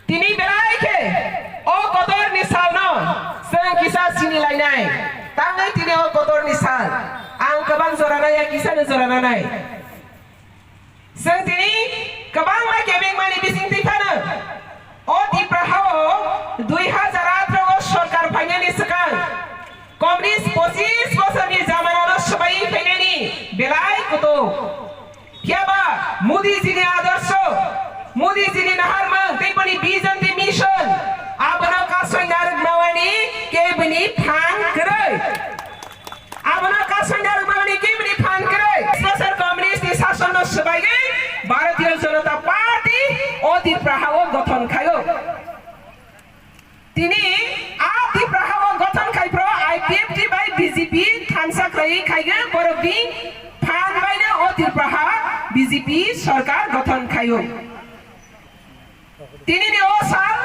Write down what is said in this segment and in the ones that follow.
tini belai ke o kotor ni salno sang kisah sini lainai tangai tini o kotor ni sal ang kabang zorana ya kisah na zorana nai sang tini kabang mai kebeng mani bising tipana o di prahao 2018 সরকার finally সেকাল communist 25 বছরের জামানার সবাই finally বেলাই কত কিবা মোদিজির আদর্শ মোদিজির নাহারমা তেপনি vision দি mission আপনা কাসই নারক মাওয়ানি কেবনি ফান করে আপনা কাসই নারক মাওয়ানি কেবনি ফান করে সরকার কমিউনিস্ট শাসন সবাই ভারতীয় জনতা পার্টি অতি প্রহাও গঠন খায়ো তিনি আদি প্রহাও গঠন খাইপ্র আইপিএফটি বাই বিজেপি থানসা খাইগে বরবি ফান বাইনে অতি প্রহা বিজেপি সরকার গঠন খায়ো তিনি নি ও সাল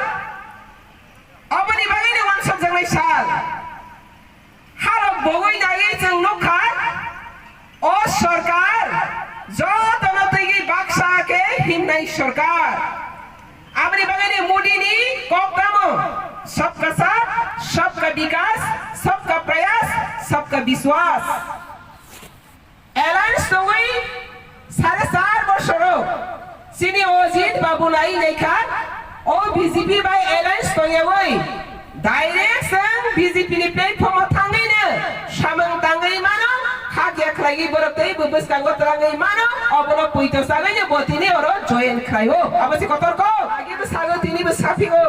অবনি বাগিনি ওয়ানসব জংলাই সাল হারক বগই নাগি जों নখা ও সরকার যতন তৈগি বাক্সাকে হিমনাই সরকার আমনি বাগিনি মুডিনি ককদাম सबका साथ सबका विकास सबका प्रयास सबका विश्वास एलायंस तंगई 4.5 বছর सिनी अजित बाबू लाई लेखा ओ बीजेपी बाय एलायंस तंगेवई डाइरेक्ट जों बीजेपी नि प्लेटफर्म थांगैनो सामों तांगै मानो खागिया खलागि बरतै बुबस कांगो तांगै मानो अबनो पुइतो सागैनो बतिनि अरो जयन खायो अबसे कतरको आगे सागो तिनि साफिगो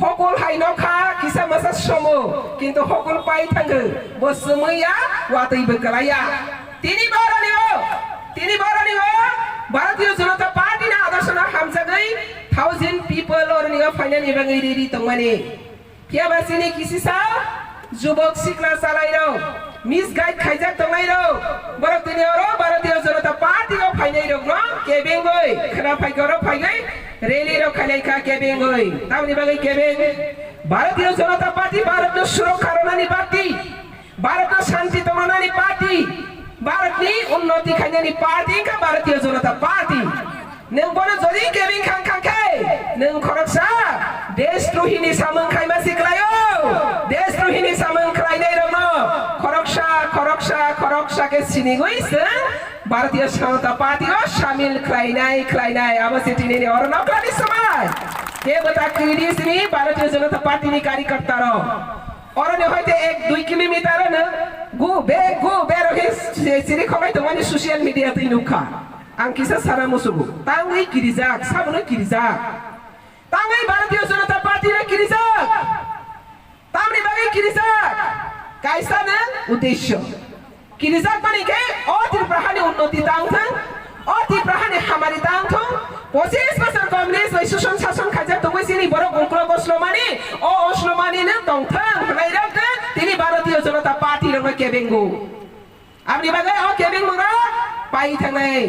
সকল হাইনখা কিসা মাসা সমো কিন্তু সকল পাই থাঙ্গো বসমইয়া ওয়াতৈবো গলায়া তিনি বরনিও ভারতীয় জনতা পার্টি না আদর্শনা হামজাগৈ 1000 পিপল অরনিও ফাইনাল এবাঙ্গৈ রেডি তংমানে কিয়াবাসিনি কিসিসা যুবক সিকলা চালাইরো মিস গাইড খাইজাক তংলাইরো বরতিনি অরো ভারতীয় জনতা পার্টি ও ফাইনাল রং কেবেঙ্গৈ খনা ফাইগরো ফাইগৈ रेली रो खलेखा केबेंगई तावनि बागै केबें भारतीय जनता पार्टी भारतनो सुरक्षा रनानि पार्टी भारतनो शान्ति तमनानि पार्टी भारतनि उन्नति खायनानि पार्टी का भारतीय जनता पार्टी नों बनो जदि केबें खांखांखै नों खरकसा देशद्रोहिनि सामों खायमा सिखलायो देशद्रोहिनि सामों खायनाय रङ खरकसा के सिनिगैसो भारतीय जनता पार्टी को शामिल खलाइनाय अब सिटिनि और नौकरी समाज के बता क्रिडिसनि भारतीय जनता पार्टी नि कार्यकर्ता रो और ने होइते 1-2 किलोमीटर न गु बे रहे सिरि खबाय त माने सोशल मिडिया तै नुखा आं किसा सारा मुसुगु तांगै किरिजाक साबनो किरिजाक तांगै भारतीय जनता पार्टी रे किरिजाक तामनि बागै किरिजाक कायसा न उद्देश्य किरिजाक माने के अति प्रहानि उन्नति तांथों अति प्रहानि खामानि तांथों 25 बोसोर कमिउनिस्ट बै सुसन शासन खायजा तंगैसिनि बर गंख्ल गस्लमानि अ अस्लमानि न दंथों हनायरक तिनि भारतीय जनता पार्टी रंग केबेंगु आमनि बागै अ केबेंगु र पाइ थांनाय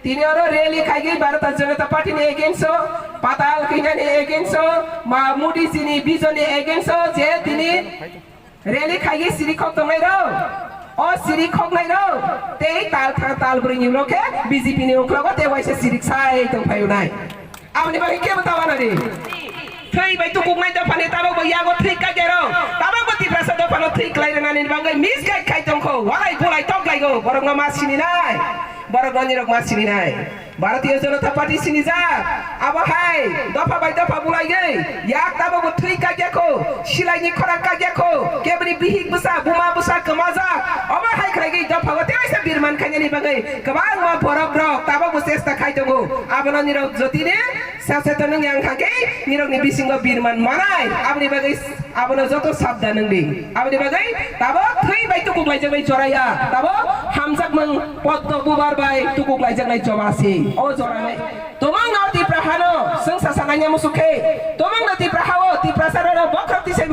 तिनि अरो रेली खाइगै भारतीय जनता पार्टी नि एगेन्स्ट पाताल किनानि एगेन्स्ट मोदी सिनि बिजननि एगेन्स्ट जे तिनि रेली खाइगै सिरि खक तंगै र ओ सिरि खगनाय रो ते ताल ब्रिङि रोके बीजेपी नि उखलागो ते वाइसे सिरि साइ तंग फायुनाय आमनि बागै के बतावा रे थै बाय तु कुगनाय द फाने ताबो बयागो थै का गेरो ताबो गति प्रसाद फानो थै क्लाइनानि बागै मिस गाय खाइ तंखौ वालाय बोलाय तक लाइगो बरंगा मासिनि नाय बरगनि रक मासिनि नाय भारतीय जनता पार्टी सिनि जा अब हाय दफा बाय दफा बुलाय गई याक ताबो थै का गेखौ सिलाइनि खराक का गेखौ केबनि बिहिक बुसा बुमा बुसा कमाजा अब हाय खाइ गई दफा गते ऐसे बिरमान खाइनि बागै गोबां मा बरफ रक ताबो चेष्टा खाइ दंगो आबनो निरक जतिने सासेतन yang खाके निरकनि बिसिंग बिरमान मानाय आबनि बागै आबनो जतो साबदा नंदि आबनि बागै ताबो थै बाय तुकुक लाइजै जराया ताबो हामजाक मं पद्म बुबार बाय तुकुक लाइजै जमासि ओ जरानाय तमang nati prahano seng sasananya musuke tomang nati prahawo ti prasarana bokrati se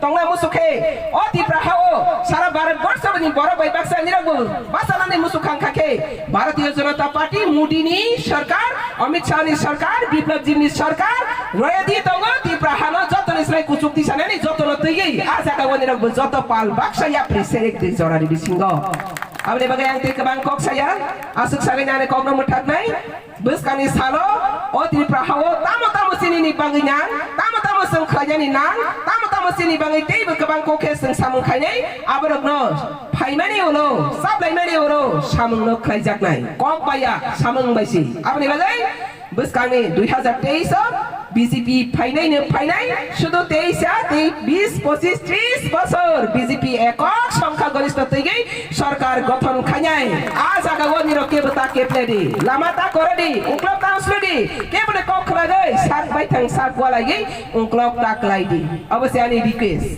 tongna musuke o ti prahawo sara bharat borsho bani boro bai baksa nirabu basanane musukang khake bharatiya janata party mudini sarkar amit shah ni sarkar biplab ji ni sarkar royadi tongo ti prahano joto nisrai kucuk disana ni joto lotigi asa ka wani rabu joto pal baksa ya preserek di jorari bisingo abne bagai yang ke Bangkok saya asuk sare nane kogno muthak nai bus kani salo o ti prahawo tamo sini ni bangi nang tamo seng khanya ni nang tamo sini bangi tei bekabang koke seng samung khainai aborok no phaimani ulo saplaimani ulo samung no khaijak nai kok baya samung baisi abni bagai beskangni 2023 BJP ফাইনাই শুধু 23 বছর BJP একক সংখ্যা গরিষ্ঠতায় সরকার গঠন খাইনাই আজ আগাগো নিরকে বতা কেপলেদি লামাতা করেদি উকলক তাউসলদি কেবলে cock লাগাই সাক বাইথাং সাক ওয়ালাই উকলক তাক লাইদি অবশ্যই আনি রিকোয়েস্ট